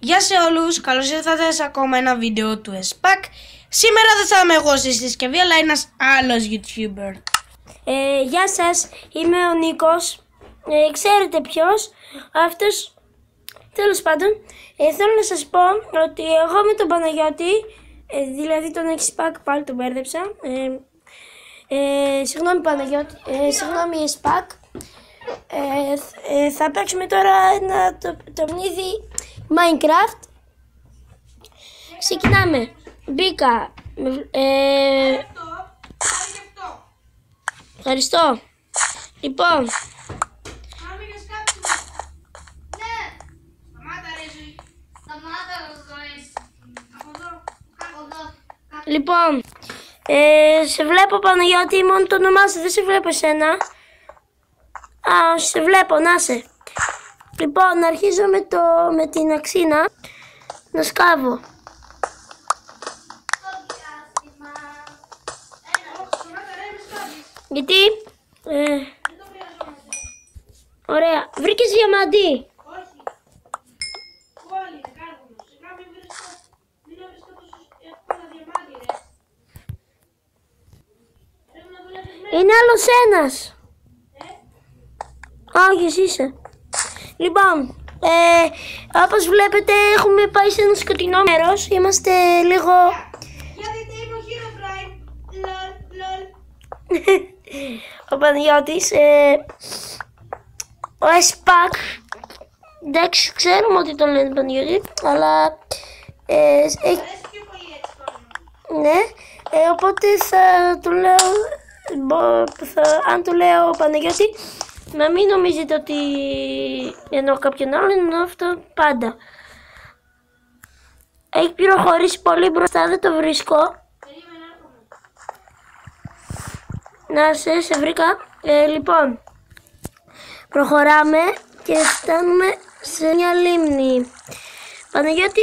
Γεια σε όλους, καλώς ήρθατε σε ακόμα ένα βίντεο του ΕΣΠΑΚ. Σήμερα δεν θα είμαι εγώ στη συσκευή, αλλά ένας άλλος YouTuber. Γεια σας, είμαι ο Νίκος. Ξέρετε ποιος? Αυτός, τέλος πάντων. Θέλω να σας πω ότι εγώ με τον Παναγιώτη, δηλαδή τον ΕΣΠΑΚ, πάλι τον μπέρδεψα. Συγγνώμη Παναγιώτη, συγγνώμη ΕΣΠΑΚ. Θα παίξουμε τώρα το παιχνίδι Minecraft. Ξεκινάμε. Μπήκα. Ευχαριστώ. Λοιπόν. Λοιπόν, σε βλέπω Παναγιώτη, μόνο το όνομά σου, δεν σε βλέπω εσένα. Α, σε βλέπω, να σε. Λοιπόν, αρχίζω με την αξίνα να σκάβω. Γιατί, ωραία, βρήκες διαμαντή. Είναι άλλος ένας. Όχι, εσύ είσαι. Λοιπόν, όπως βλέπετε έχουμε πάει σε ένα σκοτεινό μέρος. Είμαστε λίγο... Ο Παναγιώτης, ο ΕΣΠΑΚ. Εντάξει, ξέρουμε ότι τον λένε Παναγιώτη, αλλά... ναι, οπότε θα του λέω... αν του λέω Παναγιώτη, να μην νομίζετε ότι εννοώ κάποιον άλλον, εννοώ αυτό πάντα. Έχει προχωρήσει πολύ μπροστά, δεν το βρίσκω. Να σε βρήκα. Λοιπόν, προχωράμε και φτάνουμε σε μια λίμνη. Παναγιώτη,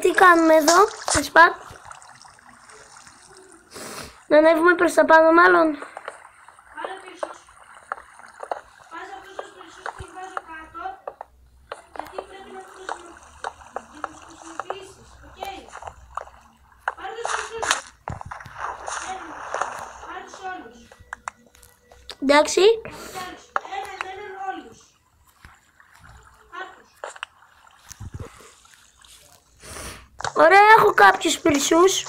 τι κάνουμε εδώ, ΕΣΠΑΚ? Να ανέβουμε προς τα πάνω μάλλον. Εντάξει. Ωραία, έχω κάποιους πυρσούς.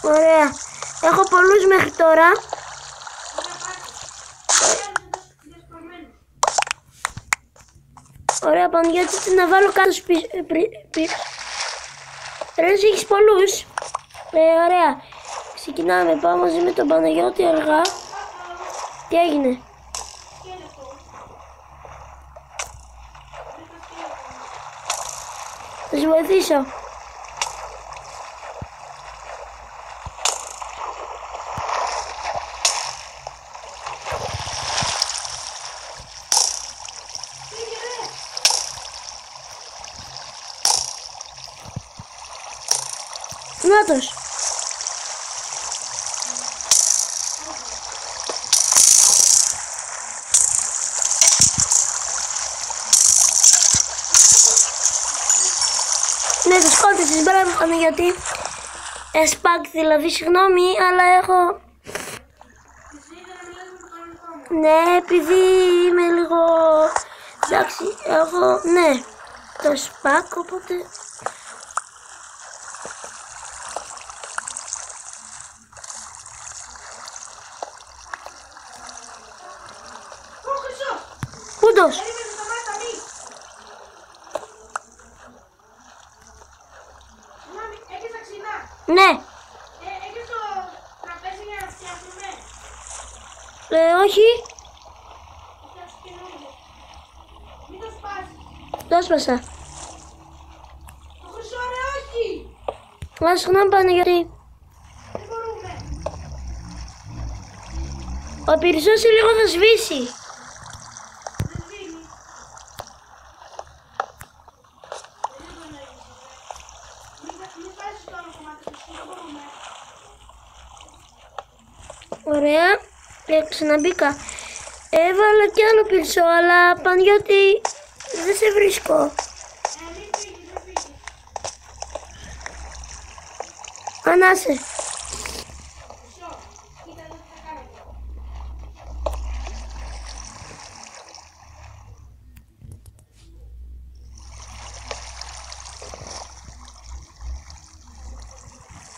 Ωραία, έχω πολλούς μέχρι τώρα. Ωραία, Παναγιώτη, να βάλω κάτω Ρε, έχεις πολλούς. Ωραία. Ξεκινάμε, πάω μαζί με τον Παναγιώτη αργά. Τι έγινε? Θα σου βοηθήσω. Νάτος. Ναι, το σκότωσες, μπράβο Παναγιώτη. ΕΣΠΑΚ δηλαδή, συγγνώμη, αλλά έχω... Ναι, επειδή είμαι λίγο... Εντάξει, έχω... Ναι, το ΕΣΠΑΚ, οπότε... Πούντος. Ναι. Έχεις το τραπέζι για να φτιάχνουμε? Όχι. Μην το σπάσεις. Το έσπασα. Το χρυσό ρε, όχι. Συγγνώμη Παναγιώτη. Δεν μπορούμε. Ο πυρσός λίγο θα σβήσει. Μην Ωραία. Ξαναμπήκα. Έβαλα κι άλλο πυρσό, αλλά Παναγιώτη δεν σε βρίσκω. Ανάσε.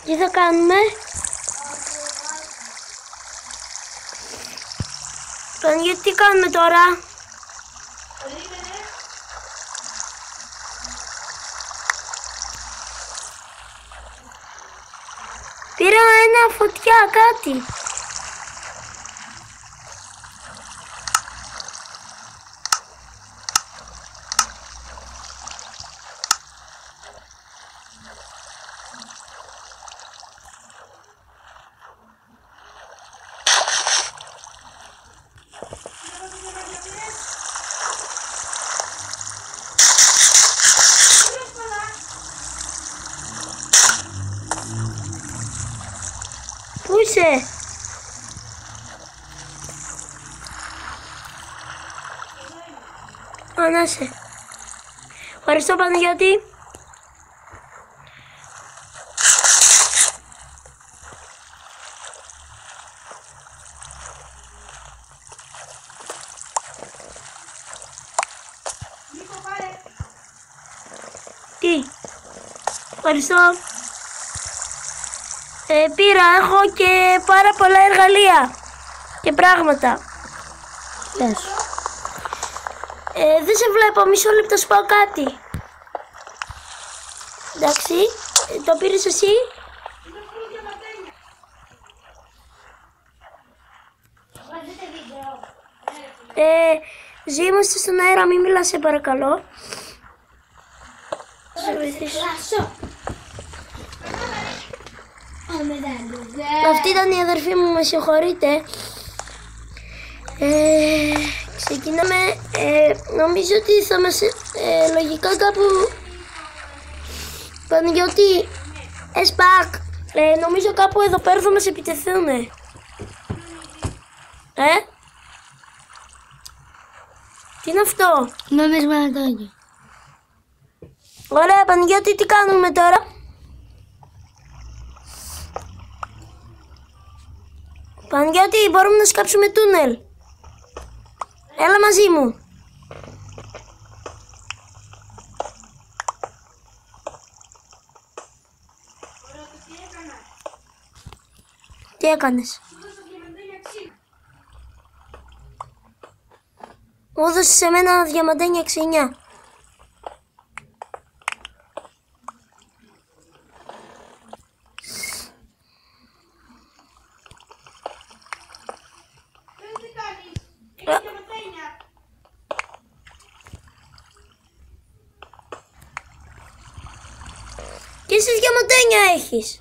Τι θα κάνουμε? Παναγιώτη, τι κάνουμε τώρα? Πήρα ένα φωτιά, κάτι. Πού είσαι? Ανάσε. Ευχαριστώ, Παναγιώτη. Τι? Ευχαριστώ. Πήρα, έχω και πάρα πολλά εργαλεία και πράγματα. Πες. Δεν σε βλέπω, μισό λεπτό σου πω κάτι. Εντάξει, το πήρες εσύ? Ζή, είμαστε στον αέρα, μην μιλάς, σε παρακαλώ. Σε βοηθήσω. Αυτή ήταν η αδερφή μου, με συγχωρείτε. Ξεκινάμε. Νομίζω ότι θα μας λογικά κάπου. Παναγιώτη, εσπακ, νομίζω κάπου εδώ πέρα θα μας επιτεθούν. Τι είναι αυτό? Νομισματάκι. Ωραία, Παναγιώτη, τι κάνουμε τώρα? Παναγιώτη, μπορούμε να σκάψουμε τούνελ. Έλα μαζί μου. Τι έκανες? Μου έδωσες σε μένα διαμαντένια 69. Και εσείς διαμαντένια έχεις?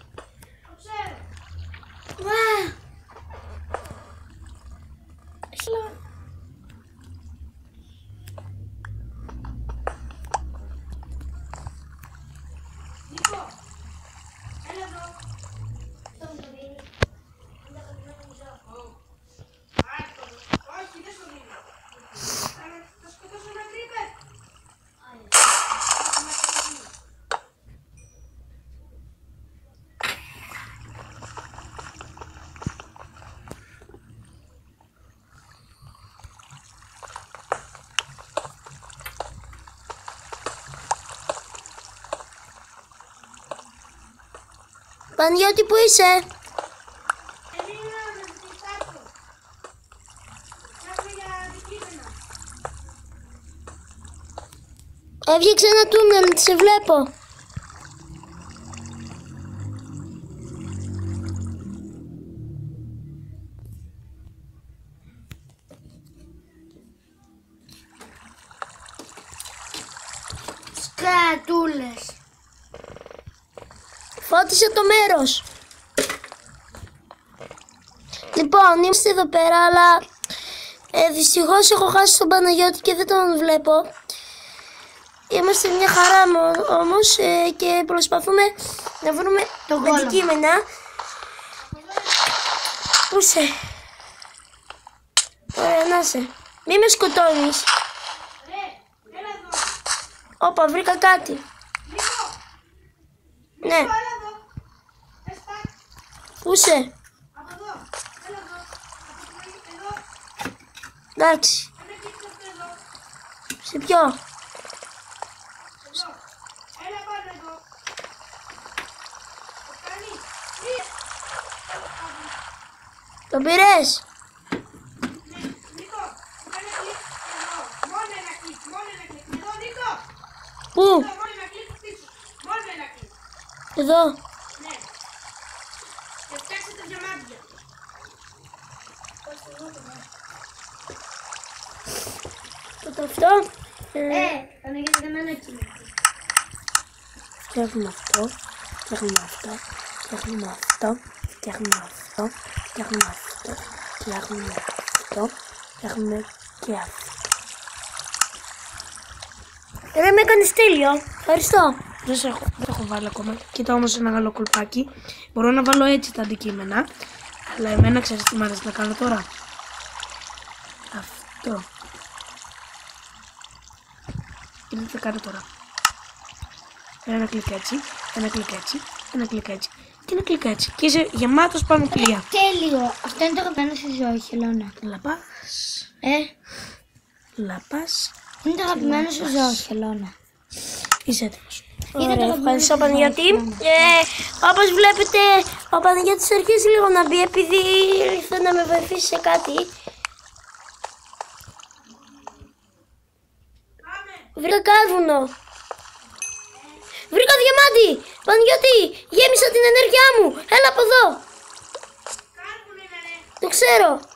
Παναγιώτη, πού είσαι? Έβγεξε ένα τούνελ, σε βλέπω. Σκατούλες. Φώτισε το μέρος. Λοιπόν, είμαστε εδώ πέρα, αλλά δυστυχώς έχω χάσει τον Παναγιώτη και δεν τον βλέπω. Είμαστε μια χαρά όμως και προσπαθούμε να βρούμε το αντικείμενα. Πού είσαι? Ανάσε. Μη με σκοτώνεις. Όπα, βρήκα κάτι. Ναι. Πού είσαι? Εντάξει. Σε ποιο? Το πήρες? Πού? Εδώ. Ναι. Και φτιάξτε τα διαμάντια. Το αυτό. Παναγιώτη, εμένα εκεί. Φτιάχνουμε αυτό. Φτιάχνουμε αυτό. Φτιάχνουμε αυτό. Φτιάχνουμε αυτό. Φτιάχνουμε αυτό. Φτιάχνουμε αυτό. Φτιάχνουμε και αυτό. Δεν με έκανες τέλειο. Ευχαριστώ. Δεν έχω βάλει ακόμα. Κοίτα όμως ένα άλλο κολπάκι. Μπορώ να βάλω έτσι τα αντικείμενα. Αλλά εμένα ξέρεις τι μ' αρέσει να κάνω τώρα. Αυτό. Και τι θα κάνω τώρα. Ένα κλικ έτσι. Ένα κλικ έτσι. Ένα κλικ έτσι. Και ένα κλικ έτσι. Και είσαι γεμάτος πάνω πλοία. Τέλειο. Αυτό είναι το αγαπημένο σου ζώο, χελώνα. Λαπάς. Λαπάς. Είναι το αγαπημένο σου ζώο, χελώνα. Είσαι έτοιμος. Ωραία, ευχαριστώ Παναγιώτη. Όπως βλέπετε, ο Παναγιώτης αρχίζει λίγο να μπει επειδή ήρθε να με βοηθήσει σε κάτι. Βρήκα κάρβουνο. Βρήκα διαμάντι. Παναγιώτη, γέμισα την ενέργειά μου. Έλα από εδώ. Το ξέρω.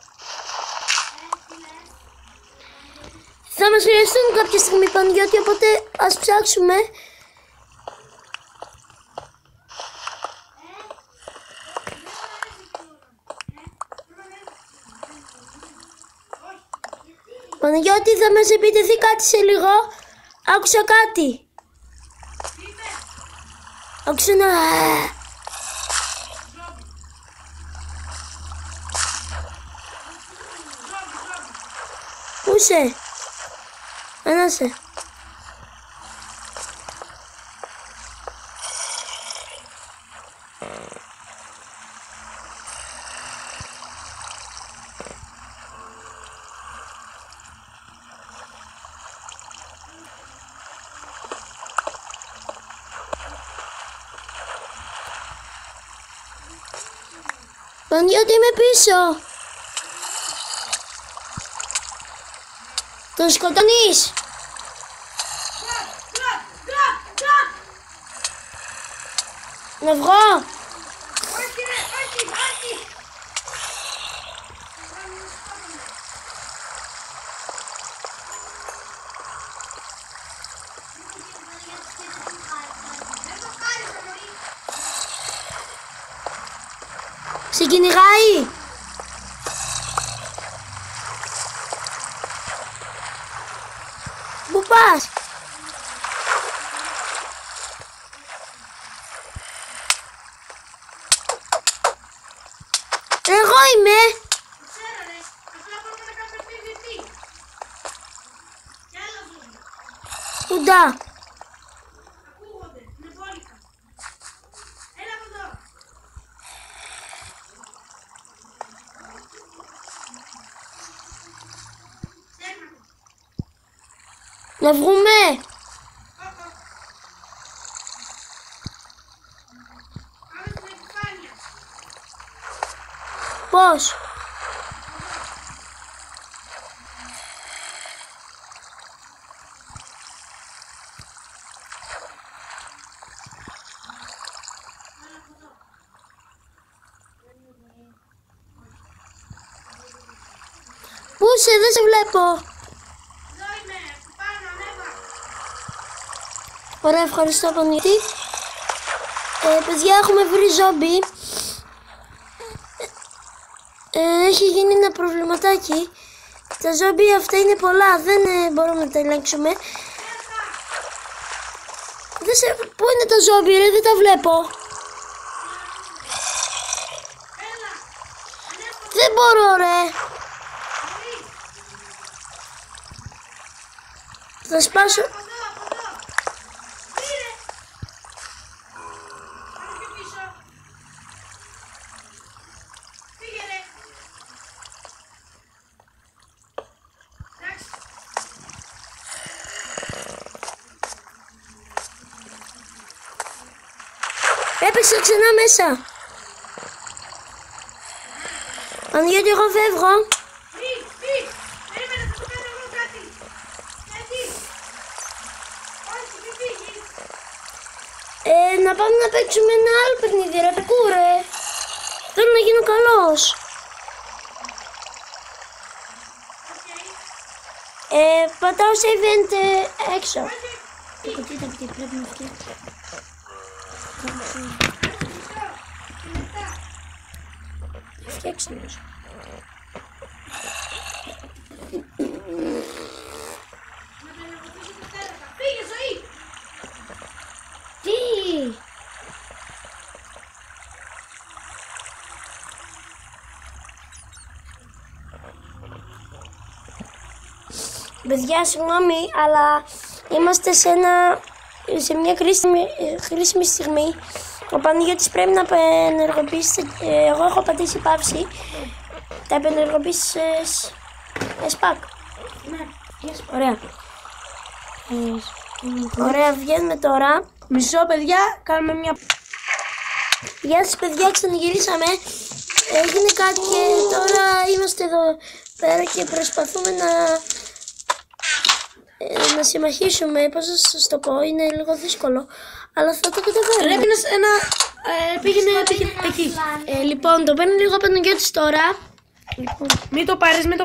Θα μας χρειαστούν κάποια στιγμή, Παναγιώτη, οπότε ας ψάξουμε. Παναγιώτη, θα μας επιτεθεί κάτι σε λίγο. Άκουσα κάτι. Άκουσα ένα... Πού είσαι? Ανάσε. Παναγιώτη, είμαι πίσω. Τον σκοτώνεις. Να βγω. Σε κυνηγάει. Πού πας? Εγώ είμαι. Ούντα. Να βγούμε. Πώς? Πού είσαι, δεν σε βλέπω. Ωραία, ευχαριστώ Παναγιώτη. Παιδιά, έχουμε βρει ζόμπι. Έχει γίνει ένα προβληματάκι. Τα ζόμπι αυτά είναι πολλά, δεν μπορούμε να τα ελέγξουμε. Πού είναι τα ζόμπι, ρε, δεν τα βλέπω. Δεν μπορώ, ρε. Θα σπάσω. Έπαιξα ξανά μέσα. Παναγιώτη, εγώ φεύγω. Περίμενε, θα σου κάνω εγώ κάτι. Γιατί? Όχι, μην φύγεις. Να πάμε να παίξουμε ένα άλλο παιχνίδι, ρε ρε. Θέλω να γίνω καλός. Πατάω σε event έξω. Κοίτα, πρέπει να φτιάξω. Φτιάξε νομίζω. Φύγε, ζωή. Τι! Παιδιά, συγγνώμη, αλλά είμαστε σε μια χρήσιμη στιγμή. Ο Παναγιώτης πρέπει να επενεργοποιήσει. Εγώ έχω πατήσει παύση. Τα επενεργοποιήσεις σπακ. Ναι, Ωραία. Ωραία, βγαίνουμε τώρα. Μισό, παιδιά, κάνουμε μια... Γεια σας παιδιά, ξαναγυρίσαμε. Έγινε κάτι και τώρα είμαστε εδώ πέρα και προσπαθούμε να συμμαχίσουμε. Πώς θα σας το πω, είναι λίγο δύσκολο, αλλά θα το καταφέρουμε. Πρέπει να... πήγαινε εκεί. Λοιπόν, το παίρνει λίγο Παναγιώτης τώρα. Μην το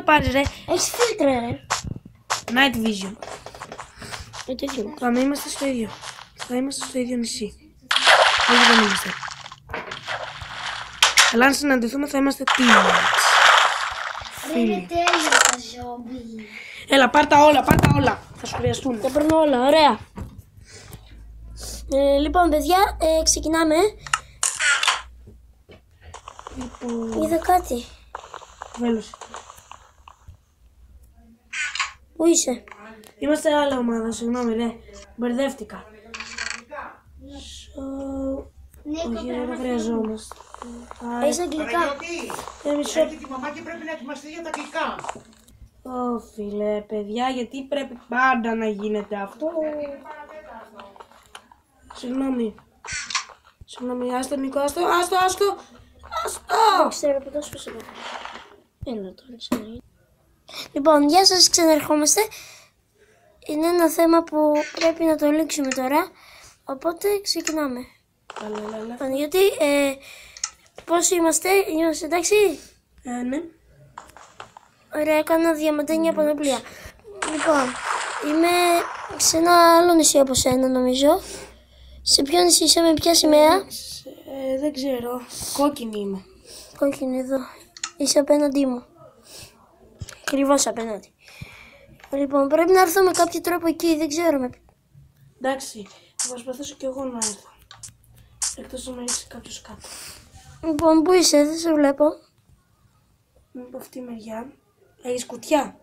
πάρεις, ρε. Έχεις φίλτρα, ρε. Night Vision. Τι Θα είμαστε στο ίδιο νησί. Όχι, δεν είμαστε. Αλλά αν συναντηθούμε θα είμαστε teammates. δεν είναι τέλειο τα ζόμπι. Έλα, πάρ' τα όλα. Θα σου χρειαστούν. τα παίρνω όλα, ωραία. Λοιπόν, παιδιά, ξεκινάμε. Είδα κάτι. Βέλος. Πού είσαι? Είμαστε άλλη ομάδα, συγγνώμη, ρε. Μπερδεύτηκα. Όχι, δεν χρειαζόμαστε. Έχεις αγγλικά? Μισό. Έχει τη μαμά και πρέπει να ετοιμαστεί για τα αγγλικά. Ω, φίλε, παιδιά, γιατί πρέπει πάντα να γίνεται αυτό. Συγγνώμη, άστο Νικό, άστο. Ξέρω που τόσο σιγά. Έλα τώρα, ξαναγίνει. Λοιπόν, γεια σας, ξαναρχόμαστε. Είναι ένα θέμα που πρέπει να το λήξουμε τώρα. Οπότε ξεκινάμε. Έλα. Παναγιώτη, πώς είμαστε εντάξει? Ναι. Ωραία, έκανα διαμαντένια πανοπλία. Λοιπόν, είμαι σε ένα άλλο νησί από σένα νομίζω. Σε ποιο νησί είσαι, με ποια σημαία? Δεν ξέρω. Κόκκινη είμαι. Κόκκινη εδώ. Είσαι απέναντί μου. Ακριβώς απέναντι. Λοιπόν, πρέπει να έρθω με κάποιο τρόπο εκεί, δεν ξέρω με... Εντάξει, θα προσπαθήσω κι εγώ να έρθω. Εκτός να είσαι κάποιος κάτω. Λοιπόν, πού είσαι, δεν σε βλέπω. Είμαι από αυτή τη μεριά. Έχεις κουτιά?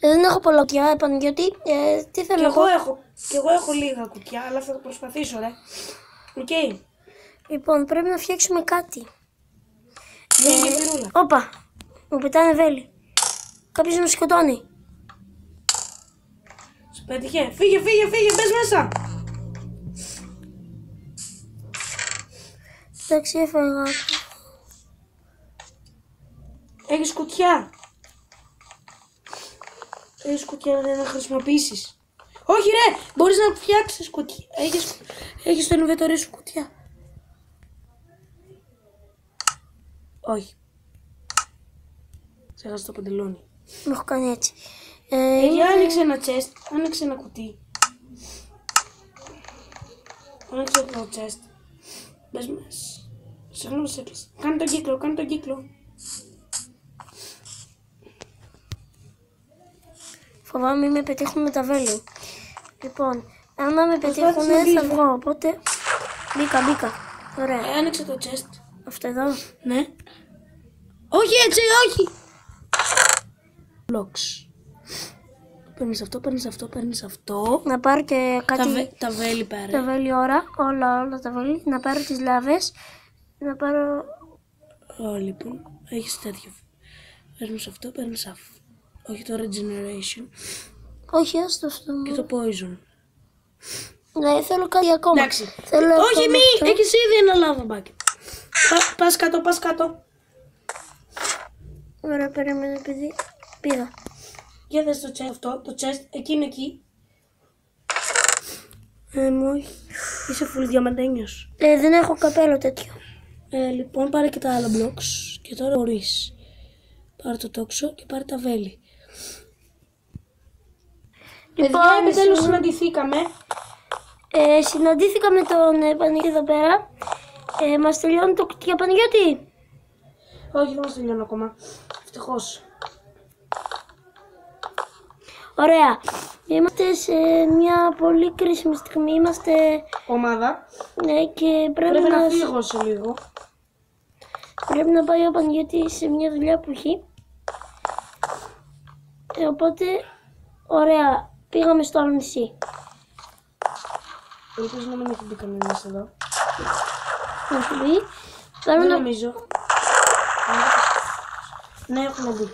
Δεν έχω πολλά κουτιά, Παναγιώτη. Τι θέλω να πω. Κι εγώ έχω λίγα κουτιά, αλλά θα το προσπαθήσω, ρε. Οκ. Λοιπόν, πρέπει να φτιάξουμε κάτι. Λίγη πυρούλα. Όπα, μου πετάνε βέλη. Κάποιος με σκοτώνει. Σου πέτυχε. Φύγε, μπες μέσα. Εντάξει, έφαγα. Έχεις κουτιά. Έχεις κουτιά να χρησιμοποιήσεις. Όχι ρε, μπορείς να φτιάξεις κουτιά. Έχεις στο inventory σου κουτιά. Όχι. Ξέχασα το παντελόνι. Με έχω κάνει έτσι. Άνοιξε ένα chest, άνοιξε ένα κουτί. Άνοιξε το chest. Μπες μέσα. Συγγνώμη, σε έκλεισα. Κάνε τον κύκλο. Φοβάμαι μην με πετύχουν με τα βέλη. Λοιπόν, άμα με πετύχουν θα βγω, οπότε... Μπήκα. Ωραία. Άνοιξε το chest. Αυτό εδώ. Ναι. Όχι έτσι, όχι. Blocks. παίρνεις αυτό, παίρνεις αυτό, παίρνεις αυτό. Να πάρω και κάτι. Τα βέλη πάρε. Τα βέλη όλα τα βέλη. Να πάρω τις λάβες. Να πάρω. Λοιπόν, έχεις τέτοιο. Παίρνεις αυτό, παίρνεις αυτό. Όχι το regeneration. Όχι, άστο αυτό. Και το poison. Ναι, θέλω κάτι ακόμα. Εντάξει. Θέλω Όχι, ακόμα μη! αυτό. Έχεις ήδη ένα lava bucket. Πας κάτω, πας κάτω. Ωραία, περίμενε επειδή πήγα. Για δες το chest αυτό, το chest, εκείνο εκεί. Μου όχι. Είσαι full διαμαντένιος. Δεν έχω καπέλο τέτοιο. Λοιπόν, πάρε και τα άλλα blocks. Και τώρα μπορείς. Πάρε το τόξο και πάρε τα βέλη. Παιδιά, επιτέλους συναντηθήκαμε. Συναντήθηκα με τον Παναγιώτη εδώ πέρα. Μας τελειώνει το κουτί για Παναγιώτη. Όχι, δεν μας τελειώνω ακόμα. Ευτυχώς. Ωραία. Είμαστε σε μια πολύ κρίσιμη στιγμή. Είμαστε. Ομάδα. Ναι, και Πρέπει να φύγω σε λίγο. πρέπει να πάει ο Παναγιώτης σε μια δουλειά που έχει. Οπότε, ωραία. Πήγαμε στο άλλο νησί. Ελπίζω να μην έχει μπει κανένας εδώ. Να σου πει. Θέλω Δεν να. νομίζω. Ναι, έχουν μπει.